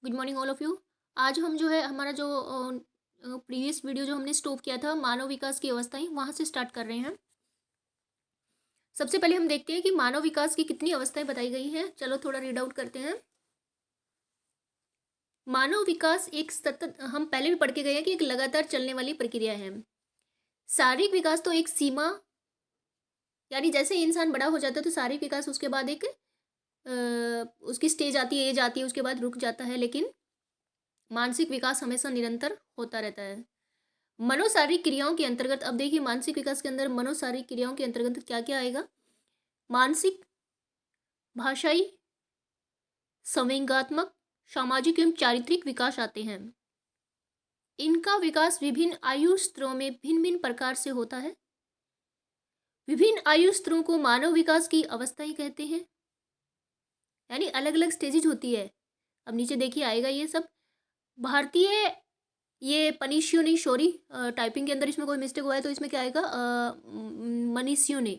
Good morning all of you. आज हम जो है हमारा जो प्रीवियस वीडियो जो हमने स्टॉप किया था मानव विकास की अवस्थाएं वहाँ से स्टार्ट कर रहे हैं। सबसे पहले हम देखते हैं कि मानव विकास की कितनी अवस्थाएं बताई गई हैं। चलो थोड़ा रीड आउट करते हैं। मानव विकास एक सतत, हम पहले भी पढ़ के गए हैं कि एक लगातार चलने वाली प्रक्रिया है। शारीरिक विकास तो एक सीमा, यानी जैसे इंसान बड़ा हो जाता है तो शारीरिक विकास उसके बाद एक उसकी स्टेज आती है, एज आती है, उसके बाद रुक जाता है। लेकिन मानसिक विकास हमेशा निरंतर होता रहता है। मनोशारीरिक क्रियाओं के अंतर्गत, अब देखिए मानसिक विकास के अंदर मनोशारीरिक क्रियाओं के अंतर्गत क्या क्या आएगा। मानसिक, भाषाई, संवेगात्मक, सामाजिक एवं चारित्रिक विकास आते हैं। इनका विकास विभिन्न आयु स्तरों में भिन्न भिन्न प्रकार से होता है। विभिन्न आयु स्तरों को मानव विकास की अवस्थाएं कहते हैं, यानी अलग अलग स्टेजेज होती है। अब नीचे देखिए आएगा ये सब। भारतीय, ये पनिशियो ने, सॉरी टाइपिंग के अंदर इसमें कोई मिस्टेक हुआ है तो इसमें क्या आएगा, मनीषियों ने,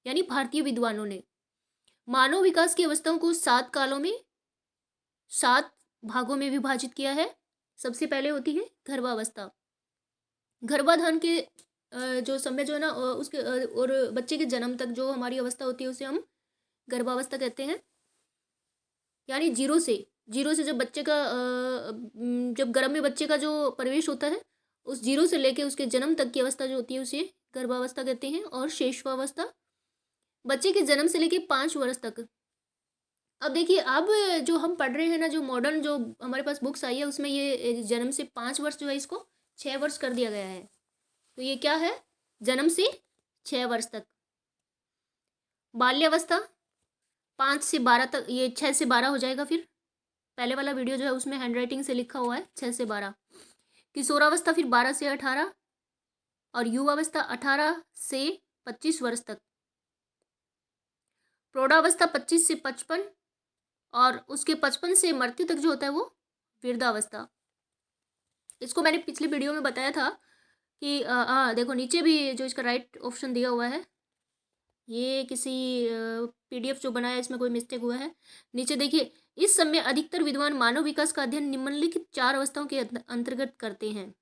यानी भारतीय विद्वानों ने मानव विकास की अवस्थाओं को 7 कालों में, 7 भागों में विभाजित किया है। सबसे पहले होती है गर्भावस्था। गर्भाधान के जो समय जो है ना, उसके और बच्चे के जन्म तक जो हमारी अवस्था होती है उसे हम गर्भावस्था कहते हैं। यानी जीरो से जब बच्चे का जब गर्भ में बच्चे का जो प्रवेश होता है, उस जीरो से लेके उसके जन्म तक की अवस्था जो होती है उसे गर्भावस्था कहते हैं। और शेषवावस्था बच्चे के जन्म से लेके 5 वर्ष तक। अब देखिए, अब जो हम पढ़ रहे हैं ना, जो मॉडर्न जो हमारे पास बुक्स आई है उसमें ये जन्म से 5 वर्ष जो है इसको 6 वर्ष कर दिया गया है। तो ये क्या है, जन्म से 6 वर्ष तक। बाल्यावस्था 5 से 12 तक, ये 6 से 12 हो जाएगा। फिर पहले वाला वीडियो जो है उसमें हैंडराइटिंग से लिखा हुआ है 6 से 12। किशोरावस्था फिर 12 से 18। और युवावस्था 18 से 25 वर्ष तक। प्रौढ़ावस्था 25 से 55। और उसके 55 से मृत्यु तक जो होता है वो वृद्धावस्था। इसको मैंने पिछले वीडियो में बताया था कि देखो नीचे भी जो इसका राइट ऑप्शन दिया हुआ है, ये किसी पीडीएफ जो बनाया है इसमें कोई मिस्टेक हुआ है। नीचे देखिए, इस समय अधिकतर विद्वान मानव विकास का अध्ययन निम्नलिखित 4 अवस्थाओं के अंतर्गत करते हैं।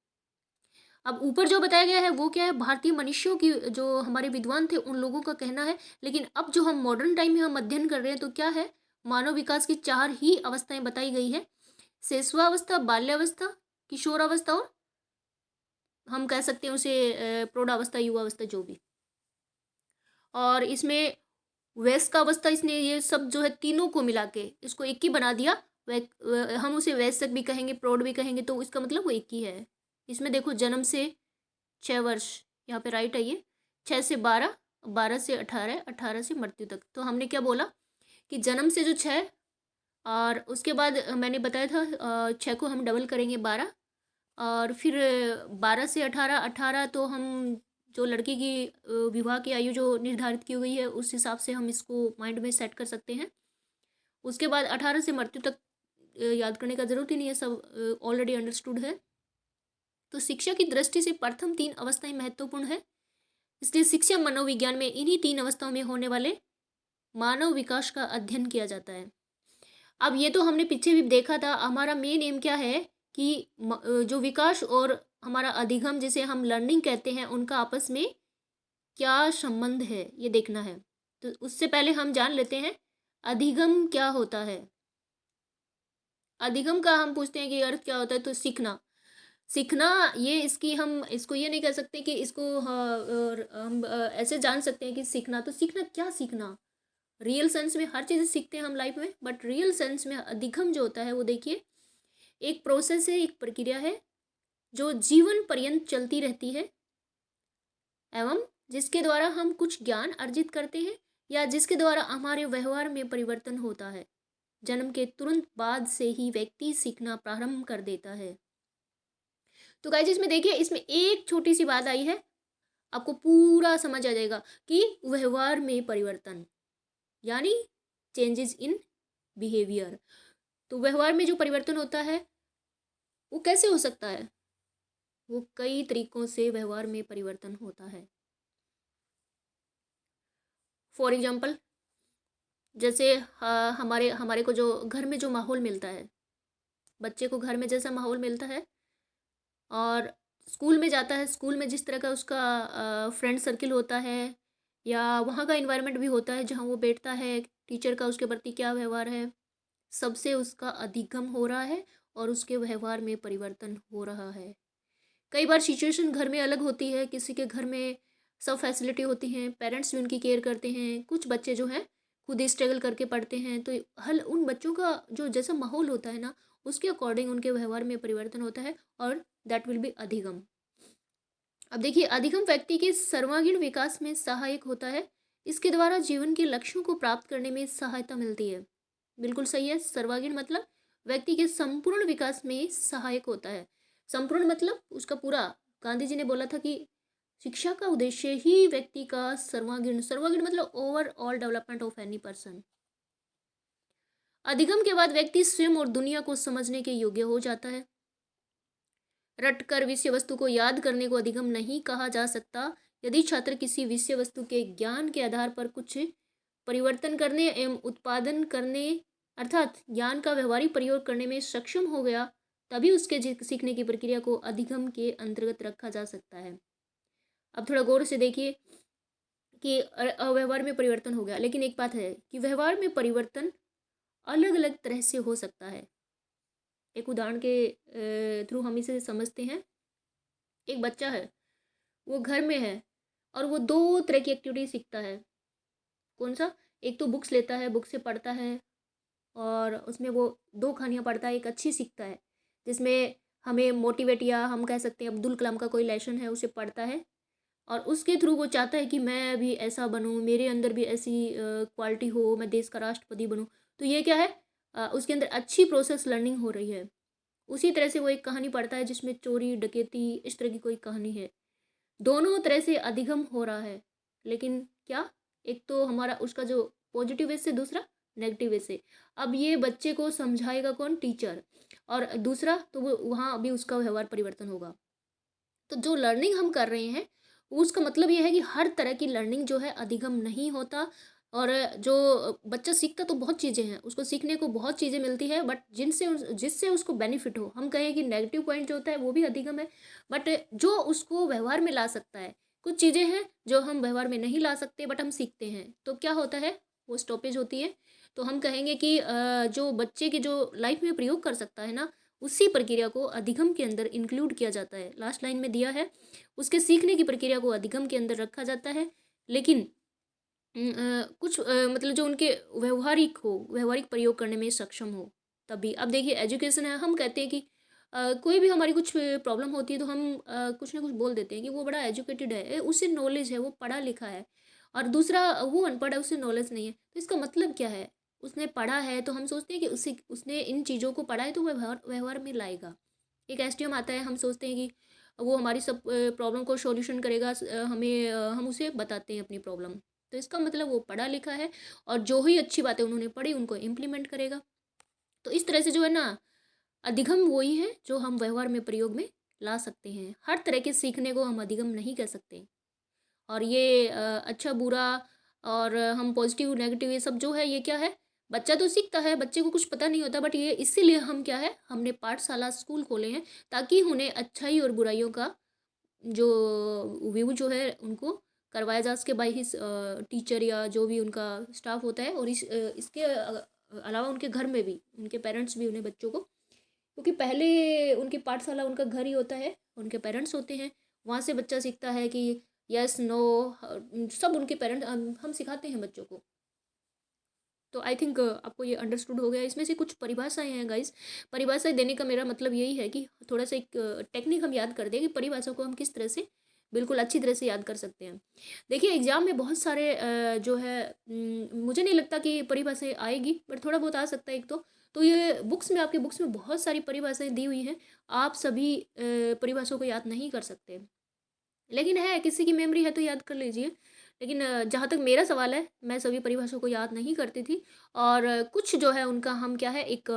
अब ऊपर जो बताया गया है वो क्या है, भारतीय मनुष्यों की जो हमारे विद्वान थे उन लोगों का कहना है। लेकिन अब जो हम मॉडर्न टाइम में हम अध्ययन कर रहे हैं तो क्या है, मानव विकास की 4 ही अवस्थाएं बताई गई है। शिशुआवस्था, बाल्यावस्था, किशोरावस्था और हम कह सकते हैं उसे प्रौढ़ावस्था, युवावस्था, जो भी। और इसमें वयस्क अवस्था, इसने ये सब जो है तीनों को मिला के इसको एक ही बना दिया। हम उसे वयस्क भी कहेंगे, प्रौढ़ भी कहेंगे, तो इसका मतलब वो एक ही है। इसमें देखो, जन्म से 6 वर्ष, यहाँ पे राइट है ये, 6 से 12, 12 से 18, 18 से मृत्यु तक। तो हमने क्या बोला कि जन्म से जो 6, और उसके बाद मैंने बताया था 6 को हम डबल करेंगे 12। और फिर 12 से 18, 18 तो हम जो लड़की की विवाह की आयु जो निर्धारित की हुई है उस हिसाब से हम इसको माइंड में सेट कर सकते हैं। उसके बाद 18 से मृत्यु तक याद करने का जरूरत ही नहीं है, सब ऑलरेडी अंडरस्टूड है। तो शिक्षा की दृष्टि से प्रथम 3 अवस्थाएं महत्वपूर्ण है। इसलिए शिक्षा मनोविज्ञान में इन्हीं 3 अवस्थाओं में होने वाले मानव विकास का अध्ययन किया जाता है। अब ये तो हमने पीछे भी देखा था, हमारा मेन एम क्या है कि जो विकास और हमारा अधिगम जिसे हम लर्निंग कहते हैं उनका आपस में क्या संबंध है ये देखना है। तो उससे पहले हम जान लेते हैं अधिगम क्या होता है। अधिगम का हम पूछते हैं कि अर्थ क्या होता है, तो सीखना। सीखना, ये इसकी हम इसको ये नहीं कह सकते कि इसको और हम ऐसे जान सकते हैं कि सीखना, तो सीखना क्या, सीखना रियल सेंस में हर चीज़ सीखते हैं हम लाइफ में, बट रियल सेंस में अधिगम जो होता है वो देखिए एक प्रोसेस है, एक प्रक्रिया है जो जीवन पर्यंत चलती रहती है, एवं जिसके द्वारा हम कुछ ज्ञान अर्जित करते हैं या जिसके द्वारा हमारे व्यवहार में परिवर्तन होता है। जन्म के तुरंत बाद से ही व्यक्ति सीखना प्रारंभ कर देता है। तो गाइस, इसमें देखिए, इसमें एक छोटी सी बात आई है, आपको पूरा समझ आ जाएगा कि व्यवहार में परिवर्तन, यानी चेंजेस इन बिहेवियर। तो व्यवहार में जो परिवर्तन होता है वो कैसे हो सकता है, वो कई तरीकों से व्यवहार में परिवर्तन होता है। फॉर एग्जाम्पल, जैसे हमारे हमारे को जो घर में जो माहौल मिलता है, बच्चे को घर में जैसा माहौल मिलता है और स्कूल में जाता है, स्कूल में जिस तरह का उसका फ्रेंड सर्किल होता है या वहाँ का इन्वायरमेंट भी होता है जहाँ वो बैठता है, टीचर का उसके प्रति क्या व्यवहार है, सबसे उसका अधिगम हो रहा है और उसके व्यवहार में परिवर्तन हो रहा है। कई बार सिचुएशन घर में अलग होती है, किसी के घर में सब फैसिलिटी होती हैं, पेरेंट्स भी उनकी केयर करते हैं, कुछ बच्चे जो हैं खुद ही स्ट्रगल करके पढ़ते हैं, तो हल उन बच्चों का जो जैसा माहौल होता है ना, उसके अकॉर्डिंग उनके व्यवहार में परिवर्तन होता है और दैट विल बी अधिगम। अब देखिए, अधिगम व्यक्ति के सर्वांगीण विकास में सहायक होता है। इसके द्वारा जीवन के लक्ष्यों को प्राप्त करने में सहायता मिलती है। बिल्कुल सही है, सर्वांगीण मतलब व्यक्ति के संपूर्ण विकास में सहायक होता है। संपूर्ण मतलब उसका पूरा, गांधी जी ने बोला था कि शिक्षा का उद्देश्य ही व्यक्ति का सर्वांगीण, सर्वांगीण मतलब overall development of any person. अधिगम के बाद व्यक्ति स्वयं और दुनिया को समझने के योग्य हो जाता है। रटकर विषय वस्तु को याद करने को अधिगम नहीं कहा जा सकता। यदि छात्र किसी विषय वस्तु के ज्ञान के आधार पर कुछ परिवर्तन करने एवं उत्पादन करने अर्थात ज्ञान का व्यवहारिक प्रयोग करने में सक्षम हो गया, तभी उसके सीखने की प्रक्रिया को अधिगम के अंतर्गत रखा जा सकता है। अब थोड़ा गौर से देखिए कि व्यवहार में परिवर्तन हो गया, लेकिन एक बात है कि व्यवहार में परिवर्तन अलग अलग तरह से हो सकता है। एक उदाहरण के थ्रू हम इसे समझते हैं। एक बच्चा है, वो घर में है और वो दो तरह की एक्टिविटी सीखता है। कौन सा? एक तो बुक्स लेता है, बुक से पढ़ता है और उसमें वो दो कहानियाँ पढ़ता है। एक अच्छी सीखता है जिसमें हमें मोटिवेट, या हम कह सकते हैं अब्दुल कलाम का कोई लेसन है, उसे पढ़ता है और उसके थ्रू वो चाहता है कि मैं भी ऐसा बनूं, मेरे अंदर भी ऐसी क्वालिटी हो, मैं देश का राष्ट्रपति बनूं। तो ये क्या है, उसके अंदर अच्छी प्रोसेस लर्निंग हो रही है। उसी तरह से वो एक कहानी पढ़ता है जिसमें चोरी डकैती इस तरह की कोई कहानी है। दोनों तरह से अधिगम हो रहा है, लेकिन क्या, एक तो हमारा उसका जो पॉजिटिव वे से, दूसरा नेगेटिव वे से। अब ये बच्चे को समझाएगा कौन? टीचर। और दूसरा तो वो वहाँ अभी उसका व्यवहार परिवर्तन होगा। तो जो लर्निंग हम कर रहे हैं उसका मतलब ये है कि हर तरह की लर्निंग जो है अधिगम नहीं होता। और जो बच्चा सीखता तो बहुत चीज़ें हैं, उसको सीखने को बहुत चीज़ें मिलती है, बट जिससे उसको बेनिफिट हो, हम कहें कि नेगेटिव पॉइंट जो होता है वो भी अधिगम है। बट जो उसको व्यवहार में ला सकता है, कुछ चीज़ें हैं जो हम व्यवहार में नहीं ला सकते बट हम सीखते हैं, तो क्या होता है, वो स्टॉपेज होती है। तो हम कहेंगे कि जो बच्चे की जो लाइफ में प्रयोग कर सकता है ना, उसी प्रक्रिया को अधिगम के अंदर इंक्लूड किया जाता है। लास्ट लाइन में दिया है, उसके सीखने की प्रक्रिया को अधिगम के अंदर रखा जाता है। लेकिन कुछ मतलब जो उनके व्यवहारिक हो, व्यवहारिक प्रयोग करने में सक्षम हो, तभी। अब देखिए, एजुकेशन है, हम कहते हैं कि कोई भी हमारी कुछ प्रॉब्लम होती है तो हम कुछ ना कुछ बोल देते हैं कि वो बड़ा एजुकेटेड है, उसे नॉलेज है, वो पढ़ा लिखा है। और दूसरा वो अनपढ़ है, उसे नॉलेज नहीं है। तो इसका मतलब क्या है? उसने पढ़ा है तो हम सोचते हैं कि उसने इन चीज़ों को पढ़ा है तो व्यवहार व्यवहार में लाएगा। एक एसडीएम आता है, हम सोचते हैं कि वो हमारी सब प्रॉब्लम को सॉल्यूशन करेगा, हमें हम उसे बताते हैं अपनी प्रॉब्लम। तो इसका मतलब वो पढ़ा लिखा है और जो ही अच्छी बातें उन्होंने पढ़ी उनको इम्प्लीमेंट करेगा। तो इस तरह से जो है ना, अधिगम वही है जो हम व्यवहार में प्रयोग में ला सकते हैं। हर तरह के सीखने को हम अधिगम नहीं कह सकते। और ये अच्छा बुरा और हम पॉजिटिव नेगेटिव ये सब जो है, ये क्या है, बच्चा तो सीखता है, बच्चे को कुछ पता नहीं होता, बट ये इसीलिए हम क्या है, हमने पाठशाला स्कूल खोले हैं ताकि उन्हें अच्छाई और बुराइयों का जो व्यू जो है उनको करवाया जा सके बाई हिस टीचर या जो भी उनका स्टाफ होता है। और इसके अलावा उनके घर में भी उनके पेरेंट्स भी उन्हें बच्चों को, क्योंकि पहले उनकी पाठशाला उनका घर ही होता है, उनके पेरेंट्स होते हैं, वहाँ से बच्चा सीखता है कि यस नो, सब उनके पेरेंट्स हम सिखाते हैं बच्चों को। तो आई थिंक आपको ये अंडरस्टूड हो गया। इसमें से कुछ परिभाषाएं हैं गाइस। परिभाषाएं देने का मेरा मतलब यही है कि थोड़ा सा एक टेक्निक हम याद कर दें कि परिभाषा को हम किस तरह से बिल्कुल अच्छी तरह से याद कर सकते हैं। देखिए, एग्जाम में बहुत सारे जो है मुझे नहीं लगता कि परिभाषाएं आएगी, बट थोड़ा बहुत आ सकता है एक तो ये बुक्स में, आपके बुक्स में बहुत सारी परिभाषाएं दी हुई हैं। आप सभी परिभाषाओं को याद नहीं कर सकते, लेकिन है किसी की मेमोरी है तो याद कर लीजिए। लेकिन जहाँ तक मेरा सवाल है, मैं सभी परिभाषाओं को याद नहीं करती थी। और कुछ जो है उनका हम क्या है, एक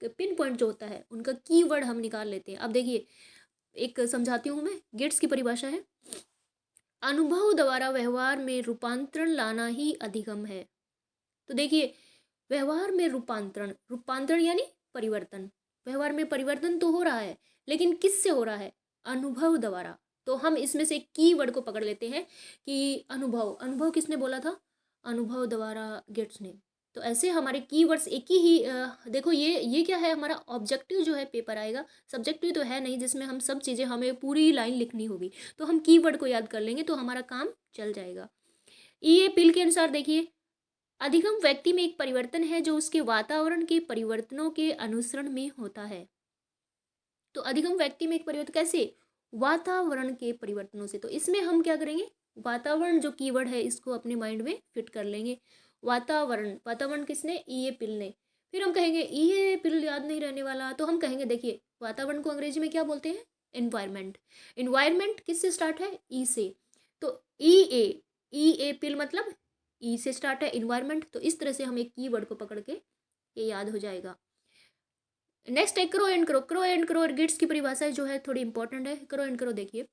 पिन पॉइंट जो होता है उनका कीवर्ड हम निकाल लेते हैं। अब देखिए, एक समझाती हूँ मैं। गेट्स की परिभाषा है, अनुभव द्वारा व्यवहार में रूपांतरण लाना ही अधिगम है। तो देखिए, व्यवहार में रूपांतरण, रूपांतरण यानी परिवर्तन। व्यवहार में परिवर्तन तो हो रहा है, लेकिन किससे हो रहा है? अनुभव द्वारा। तो हम इसमें से कीवर्ड को पकड़ लेते हैं कि अनुभव। अनुभव किसने बोला था? अनुभव द्वारा गेट्स ने। तो ऐसे हमारे कीवर्ड्स एक ही देखो ये क्या है, हमारा ऑब्जेक्टिव जो है पेपर आएगा, सब्जेक्टिव तो है नहीं जिसमें हम सब चीज़ें हमें पूरी लाइन लिखनी होगी। तो हम कीवर्ड को याद कर लेंगे तो हमारा काम चल जाएगा। ये पिल के अनुसार देखिए, अधिगम व्यक्ति में एक परिवर्तन है जो उसके वातावरण के परिवर्तनों के अनुसरण में होता है। तो अधिगम व्यक्ति में एक परिवर्तन कैसे? वातावरण के परिवर्तनों से। तो इसमें हम क्या करेंगे? वातावरण जो कीवर्ड है इसको अपने माइंड में फिट कर लेंगे। वातावरण, वातावरण किसने? ईए पिल ने। फिर हम कहेंगे ईए पिल याद नहीं रहने वाला, तो हम कहेंगे देखिए वातावरण को अंग्रेजी में क्या बोलते हैं? एनवायरमेंट। एनवायरमेंट किससे स्टार्ट है? ई से। तो ई ए पिल मतलब ई से स्टार्ट है इन्वायरमेंट। तो इस तरह से हम एक कीवर्ड को पकड़ के ये याद हो जाएगा। नेक्स्ट है crow and crow. Crow and crow Gits की परिभाषा जो है थोड़ी इंपॉर्टेंट है। क्रो एंड क्रो देखिए,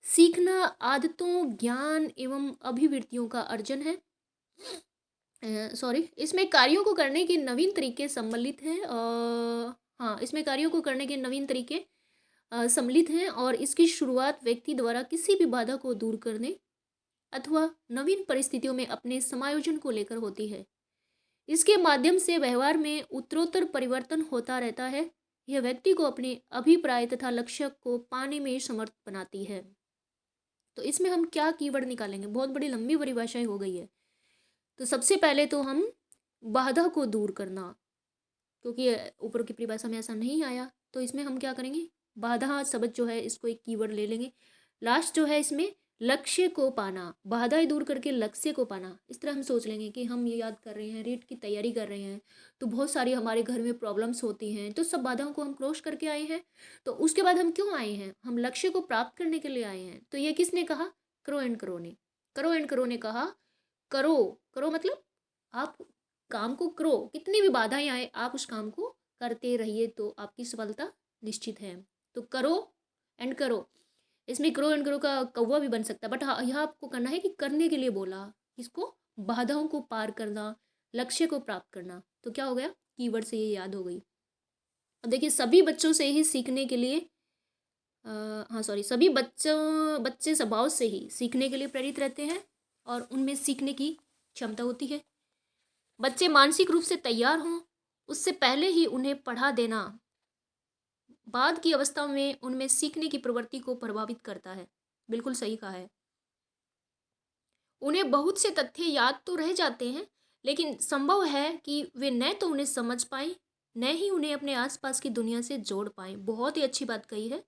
सीखना आदतों, ज्ञान एवं अभिवृत्तियों का अर्जन है। सॉरी, इसमें कार्यों को करने के नवीन तरीके सम्मिलित हैं। हाँ, इसमें कार्यों को करने के नवीन तरीके सम्मिलित हैं और इसकी शुरुआत व्यक्ति द्वारा किसी भी बाधा को दूर करने अथवा नवीन परिस्थितियों में अपने समायोजन को लेकर होती है। इसके माध्यम से व्यवहार में उत्तरोत्तर परिवर्तन होता रहता है। यह व्यक्ति को अपने अभिप्राय तथा लक्ष्य को पाने में समर्थ बनाती है। तो इसमें हम क्या कीवर्ड निकालेंगे? बहुत बड़ी लंबी परिभाषाएं हो गई है। तो सबसे पहले तो हम बाधा को दूर करना, क्योंकि ऊपर की परिभाषा में ऐसा नहीं आया, तो इसमें हम क्या करेंगे? बाधा शब्द जो है इसको एक कीवर्ड ले लेंगे। लास्ट जो है इसमें लक्ष्य को पाना, बाधाएं दूर करके लक्ष्य को पाना। इस तरह हम सोच लेंगे कि हम ये याद कर रहे हैं, रीट की तैयारी कर रहे हैं, तो बहुत सारी हमारे घर में प्रॉब्लम्स होती हैं, तो सब बाधाओं को हम क्रॉस करके आए हैं। तो उसके बाद हम क्यों आए हैं? हम लक्ष्य को प्राप्त करने के लिए आए हैं। तो ये किसने कहा? क्रो एंड क्रो ने। क्रो एंड क्रो ने कहा करो। करो मतलब आप काम को करो, कितनी भी बाधाएं आए आप उस काम को करते रहिए तो आपकी सफलता निश्चित है। तो करो एंड करो, इसमें क्रो एंड क्रो का कौवा भी बन सकता है, बट हाँ यहाँ आपको करना है कि करने के लिए बोला, इसको बाधाओं को पार करना, लक्ष्य को प्राप्त करना। तो क्या हो गया? कीवर्ड से ये याद हो गई। अब देखिए सभी बच्चों से ही सीखने के लिए हाँ सॉरी, सभी बच्चे स्वभाव से ही सीखने के लिए प्रेरित रहते हैं और उनमें सीखने की क्षमता होती है। बच्चे मानसिक रूप से तैयार हों उससे पहले ही उन्हें पढ़ा देना बाद की अवस्था में उनमें सीखने की प्रवृत्ति को प्रभावित करता है। बिल्कुल सही कहा है। उन्हें बहुत से तथ्य याद तो रह जाते हैं, लेकिन संभव है कि वे न तो उन्हें समझ पाएं, न ही उन्हें अपने आसपास की दुनिया से जोड़ पाएं। बहुत ही अच्छी बात कही है।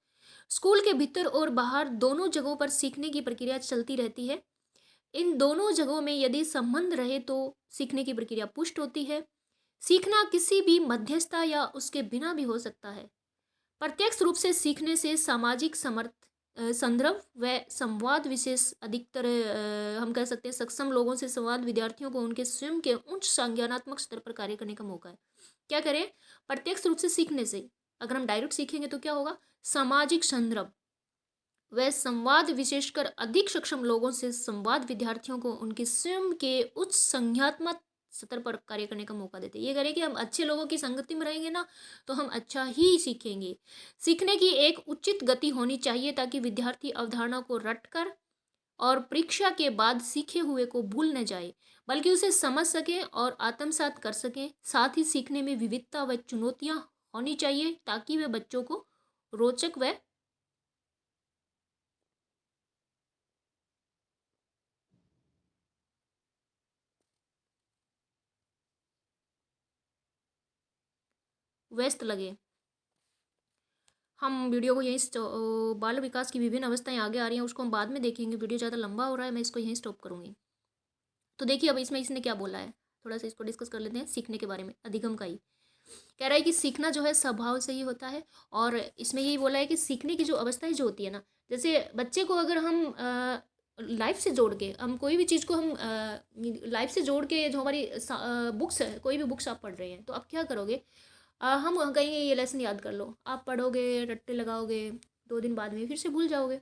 स्कूल के भीतर और बाहर दोनों जगहों पर सीखने की प्रक्रिया चलती रहती है। इन दोनों जगहों में यदि संबंध रहे तो सीखने की प्रक्रिया पुष्ट होती है। सीखना किसी भी मध्यस्थता या उसके बिना भी हो सकता है। प्रत्यक्ष रूप से सीखने से सामाजिक संदर्भ व संवाद विशेष अधिकतर हम कह सकते हैं सक्षम लोगों से संवाद विद्यार्थियों को उनके स्वयं के उच्च संज्ञानात्मक स्तर पर कार्य करने का मौका है। क्या करें? प्रत्यक्ष रूप से सीखने से, अगर हम डायरेक्ट सीखेंगे तो क्या होगा? सामाजिक संदर्भ व संवाद विशेषकर अधिक सक्षम लोगों से संवाद विद्यार्थियों को उनके स्वयं के उच्च संज्ञानात्मक स्तर पर कार्य करने का मौका देते हैं। ये करें कि हम अच्छे लोगों की संगति में रहेंगे ना, तो हम अच्छा ही सीखेंगे। सीखने की एक उचित गति होनी चाहिए ताकि विद्यार्थी अवधारणा को रटकर और परीक्षा के बाद सीखे हुए को भूल न जाए, बल्कि उसे समझ सकें और आत्मसात कर सकें। साथ ही सीखने में विविधता व चुनौतियां होनी चाहिए ताकि वे बच्चों को रोचक व व्यस्त लगे। हम वीडियो को यहीं बाल विकास की विभिन्न अवस्थाएं आगे आ रही हैं उसको हम बाद में देखेंगे। वीडियो ज़्यादा लंबा हो रहा है, मैं इसको यहीं स्टॉप करूँगी। तो देखिए अब इसमें इसने क्या बोला है, थोड़ा सा इसको डिस्कस कर लेते हैं। सीखने के बारे में अधिगम का ही कह रहा है कि सीखना जो है स्वभाव से ही होता है। और इसमें यही बोला है कि सीखने की जो अवस्थाएं जो होती है ना, जैसे बच्चे को अगर हम लाइफ से जोड़ के, हम कोई भी चीज़ को हम लाइफ से जोड़ के, जो हमारी बुक्स है, कोई भी बुक्स आप पढ़ रहे हैं तो आप क्या करोगे? हम कहेंगे ये लेसन याद कर लो, आप पढ़ोगे, रट्टे लगाओगे, 2 दिन बाद में फिर से भूल जाओगे।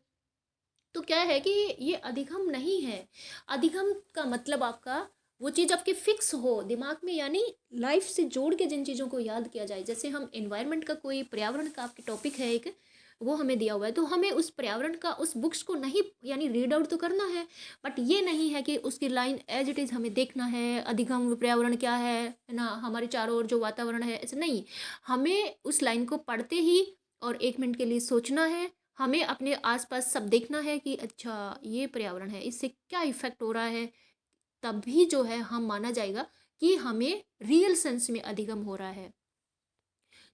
तो क्या है कि ये अधिगम नहीं है। अधिगम का मतलब आपका वो चीज़ आपके फिक्स हो दिमाग में, यानी लाइफ से जोड़ के जिन चीज़ों को याद किया जाए। जैसे हम एनवायरनमेंट का, कोई पर्यावरण का आपके टॉपिक है एक, वो हमें दिया हुआ है, तो हमें उस पर्यावरण का, उस बुक्स को नहीं यानी रीड आउट तो करना है, बट ये नहीं है कि उसकी लाइन एज इट इज़ हमें देखना है, अधिगम पर्यावरण क्या है ना, हमारे चारों ओर जो वातावरण है, ऐसे नहीं। हमें उस लाइन को पढ़ते ही और 1 मिनट के लिए सोचना है, हमें अपने आसपास सब देखना है कि अच्छा ये पर्यावरण है, इससे क्या इफेक्ट हो रहा है, तभी जो है हम माना जाएगा कि हमें रियल सेंस में अधिगम हो रहा है।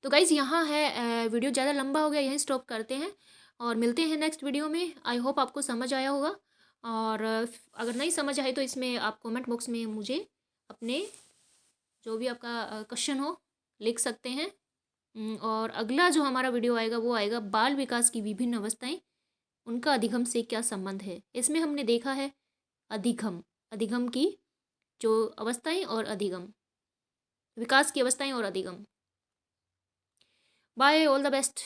तो गाइज यहाँ है, वीडियो ज़्यादा लंबा हो गया, यहीं स्टॉप करते हैं और मिलते हैं नेक्स्ट वीडियो में। आई होप आपको समझ आया होगा, और अगर नहीं समझ आए तो इसमें आप कमेंट बॉक्स में मुझे अपने जो भी आपका क्वेश्चन हो लिख सकते हैं। और अगला जो हमारा वीडियो आएगा वो आएगा बाल विकास की विभिन्न अवस्थाएं, उनका अधिगम से क्या संबंध है। इसमें हमने देखा है अधिगम, अधिगम की जो अवस्थाएं और अधिगम, विकास की अवस्थाएं और अधिगम। Bye, all the best.